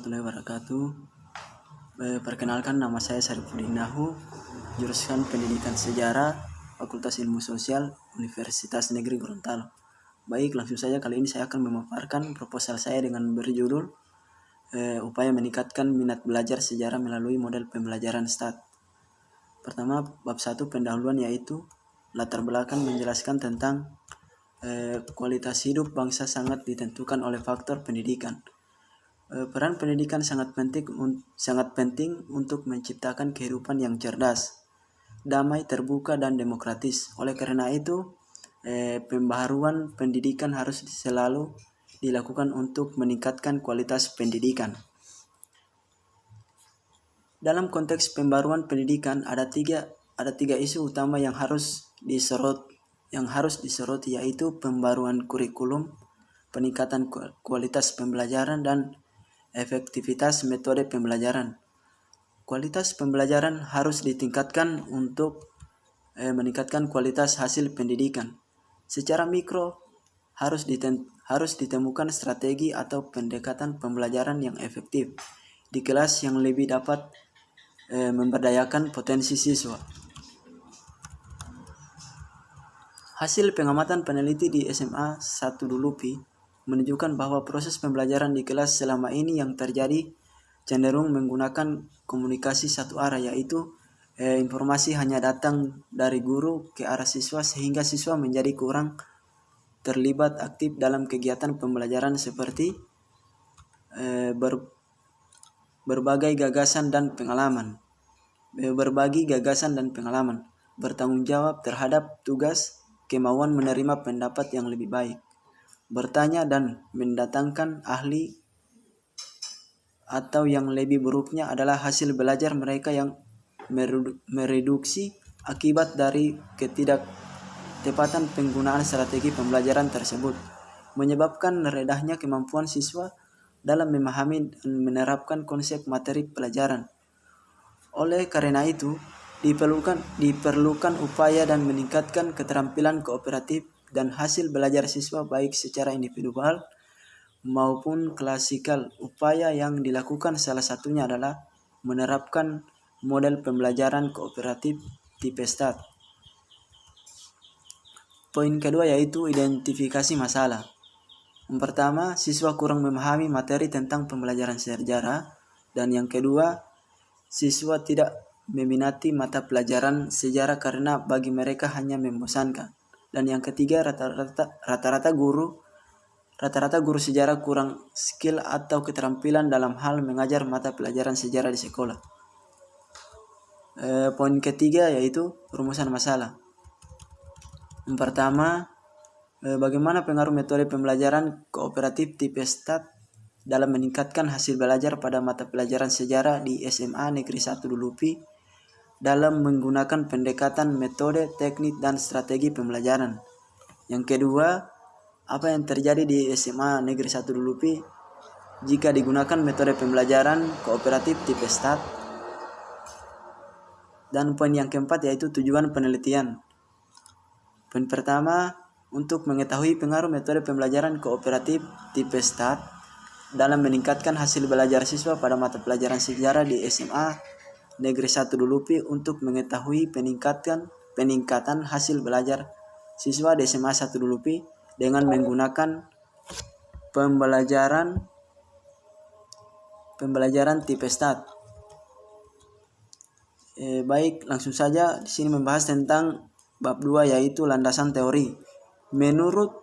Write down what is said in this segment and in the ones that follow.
warahmatullahi wabarakatuh. Perkenalkan, nama saya Sarifudin Nahu, jurusan Pendidikan Sejarah, Fakultas Ilmu Sosial, Universitas Negeri Gorontalo. Baik, langsung saja kali ini saya akan memaparkan proposal saya dengan berjudul upaya meningkatkan minat belajar sejarah melalui model pembelajaran STAT. Pertama, bab 1 pendahuluan, yaitu latar belakang menjelaskan tentang kualitas hidup bangsa sangat ditentukan oleh faktor pendidikan. Peran pendidikan sangat penting untuk menciptakan kehidupan yang cerdas, damai, terbuka, dan demokratis. Oleh karena itu, pembaharuan pendidikan harus selalu dilakukan untuk meningkatkan kualitas pendidikan. Dalam konteks pembaruan pendidikan ada tiga isu utama yang harus disoroti, yaitu pembaruan kurikulum, peningkatan kualitas pembelajaran, dan efektivitas metode pembelajaran. Kualitas pembelajaran harus ditingkatkan untuk meningkatkan kualitas hasil pendidikan. Secara mikro harus ditemukan strategi atau pendekatan pembelajaran yang efektif di kelas yang lebih dapat memberdayakan potensi siswa. Hasil pengamatan peneliti di SMA 1 Dulupi menunjukkan bahwa proses pembelajaran di kelas selama ini yang terjadi cenderung menggunakan komunikasi satu arah, yaitu informasi hanya datang dari guru ke arah siswa, sehingga siswa menjadi kurang terlibat aktif dalam kegiatan pembelajaran seperti berbagi gagasan dan pengalaman, bertanggung jawab terhadap tugas, kemauan menerima pendapat yang lebih baik, bertanya dan mendatangkan ahli, atau yang lebih buruknya adalah hasil belajar mereka yang mereduksi akibat dari ketidaktepatan penggunaan strategi pembelajaran tersebut, menyebabkan redahnya kemampuan siswa dalam memahami dan menerapkan konsep materi pelajaran. Oleh karena itu, diperlukan upaya dan meningkatkan keterampilan kooperatif dan hasil belajar siswa baik secara individual maupun klasikal. Upaya yang dilakukan salah satunya adalah menerapkan model pembelajaran kooperatif tipe STAT. Poin kedua yaitu identifikasi masalah. Yang pertama, siswa kurang memahami materi tentang pembelajaran sejarah, dan yang kedua, siswa tidak meminati mata pelajaran sejarah karena bagi mereka hanya membosankan. Dan yang ketiga, rata-rata guru sejarah kurang skill atau keterampilan dalam hal mengajar mata pelajaran sejarah di sekolah. Poin ketiga yaitu rumusan masalah. Yang pertama, bagaimana pengaruh metode pembelajaran kooperatif tipe STAT dalam meningkatkan hasil belajar pada mata pelajaran sejarah di SMA Negeri 1 Dulupi dalam menggunakan pendekatan metode, teknik, dan strategi pembelajaran. Yang kedua, apa yang terjadi di SMA Negeri 1 Dulupi jika digunakan metode pembelajaran kooperatif tipe STAT. Dan poin yang keempat yaitu tujuan penelitian. Poin pertama, untuk mengetahui pengaruh metode pembelajaran kooperatif tipe STAT dalam meningkatkan hasil belajar siswa pada mata pelajaran sejarah di SMA Negeri 1 Dulupi untuk mengetahui peningkatan hasil belajar siswa di SMA 1 Dulupi dengan menggunakan pembelajaran tipe STAT. Baik, langsung saja di sini membahas tentang bab 2 yaitu landasan teori. Menurut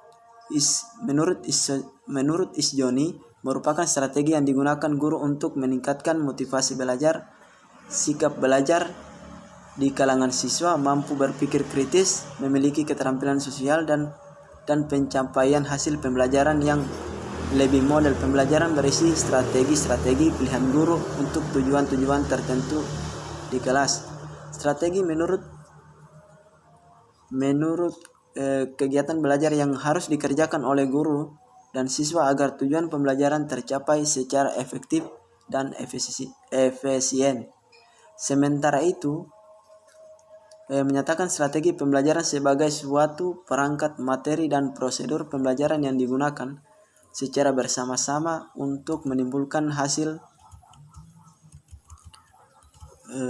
Isjoni, merupakan strategi yang digunakan guru untuk meningkatkan motivasi belajar, sikap belajar di kalangan siswa, mampu berpikir kritis, memiliki keterampilan sosial, dan pencapaian hasil pembelajaran yang lebih. Model pembelajaran berisi strategi pilihan guru untuk tujuan-tujuan tertentu di kelas. Strategi menurut kegiatan belajar yang harus dikerjakan oleh guru dan siswa agar tujuan pembelajaran tercapai secara efektif dan efisien. Sementara itu, menyatakan strategi pembelajaran sebagai suatu perangkat materi dan prosedur pembelajaran yang digunakan secara bersama-sama untuk menimbulkan hasil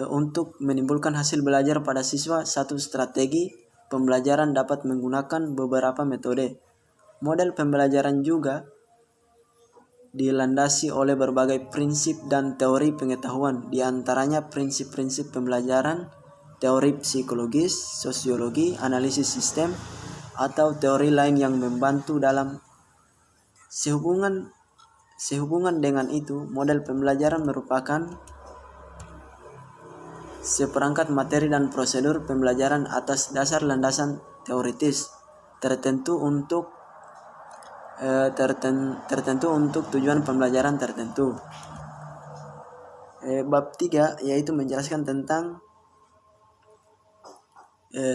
untuk menimbulkan hasil belajar pada siswa. Satu strategi pembelajaran dapat menggunakan beberapa metode. Model pembelajaran juga dilandasi oleh berbagai prinsip dan teori pengetahuan, di antaranya prinsip-prinsip pembelajaran, teori psikologis, sosiologi, analisis sistem, atau teori lain yang membantu dalam sehubungan dengan itu. Model pembelajaran merupakan seperangkat materi dan prosedur pembelajaran atas dasar landasan teoritis tertentu untuk tujuan pembelajaran tertentu. Bab 3 yaitu menjelaskan tentang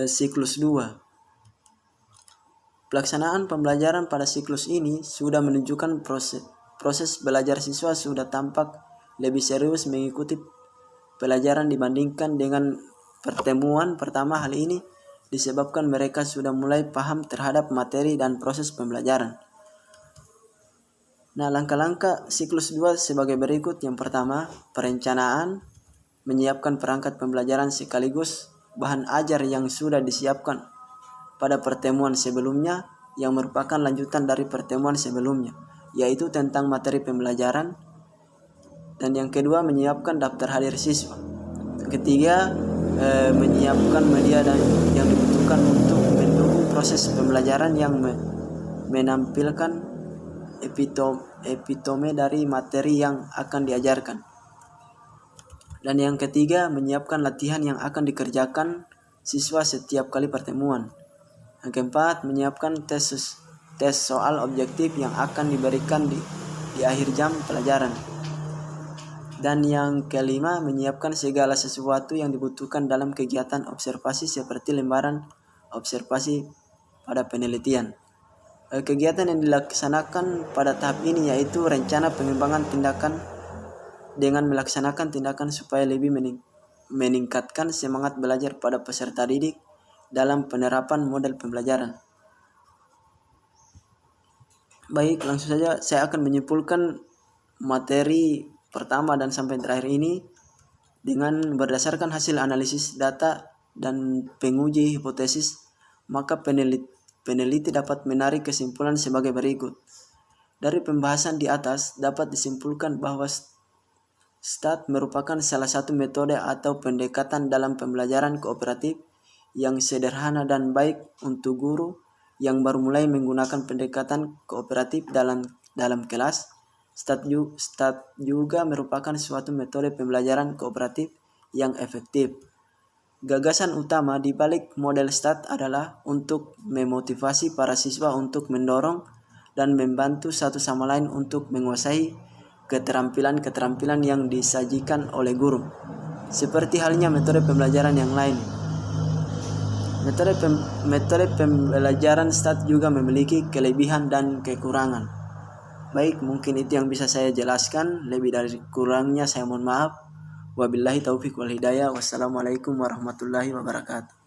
siklus 2. Pelaksanaan pembelajaran pada siklus ini sudah menunjukkan proses belajar siswa sudah tampak lebih serius mengikuti pelajaran dibandingkan dengan pertemuan pertama. Hal ini disebabkan mereka sudah mulai paham terhadap materi dan proses pembelajaran. Nah, langkah-langkah siklus 2 sebagai berikut. Yang pertama, perencanaan, menyiapkan perangkat pembelajaran sekaligus bahan ajar yang sudah disiapkan pada pertemuan sebelumnya yang merupakan lanjutan dari pertemuan sebelumnya, yaitu tentang materi pembelajaran. Dan yang kedua, menyiapkan daftar hadir siswa. Ketiga, menyiapkan media dan yang dibutuhkan untuk mendukung proses pembelajaran yang menampilkan epitome dari materi yang akan diajarkan. Dan yang ketiga, menyiapkan latihan yang akan dikerjakan siswa setiap kali pertemuan. Yang keempat, menyiapkan tes soal objektif yang akan diberikan di akhir jam pelajaran. Dan yang kelima, menyiapkan segala sesuatu yang dibutuhkan dalam kegiatan observasi seperti lembaran observasi pada penelitian. Kegiatan yang dilaksanakan pada tahap ini yaitu rencana pengembangan tindakan dengan melaksanakan tindakan supaya lebih meningkatkan semangat belajar pada peserta didik dalam penerapan model pembelajaran. Baik, langsung saja saya akan menyimpulkan materi pertama dan sampai terakhir ini dengan berdasarkan hasil analisis data dan penguji hipotesis, maka peneliti dapat menarik kesimpulan sebagai berikut. Dari pembahasan di atas dapat disimpulkan bahwa STAT merupakan salah satu metode atau pendekatan dalam pembelajaran kooperatif yang sederhana dan baik untuk guru yang baru mulai menggunakan pendekatan kooperatif dalam kelas. STAT juga merupakan suatu metode pembelajaran kooperatif yang efektif. Gagasan utama di balik model STAT adalah untuk memotivasi para siswa untuk mendorong dan membantu satu sama lain untuk menguasai keterampilan-keterampilan yang disajikan oleh guru. Seperti halnya metode pembelajaran yang lain. Metode pembelajaran STAT juga memiliki kelebihan dan kekurangan. Baik, mungkin itu yang bisa saya jelaskan. Lebih dari kurangnya saya mohon maaf. Wabillahi taufiq wal hidayah. Wassalamualaikum warahmatullahi wabarakatuh.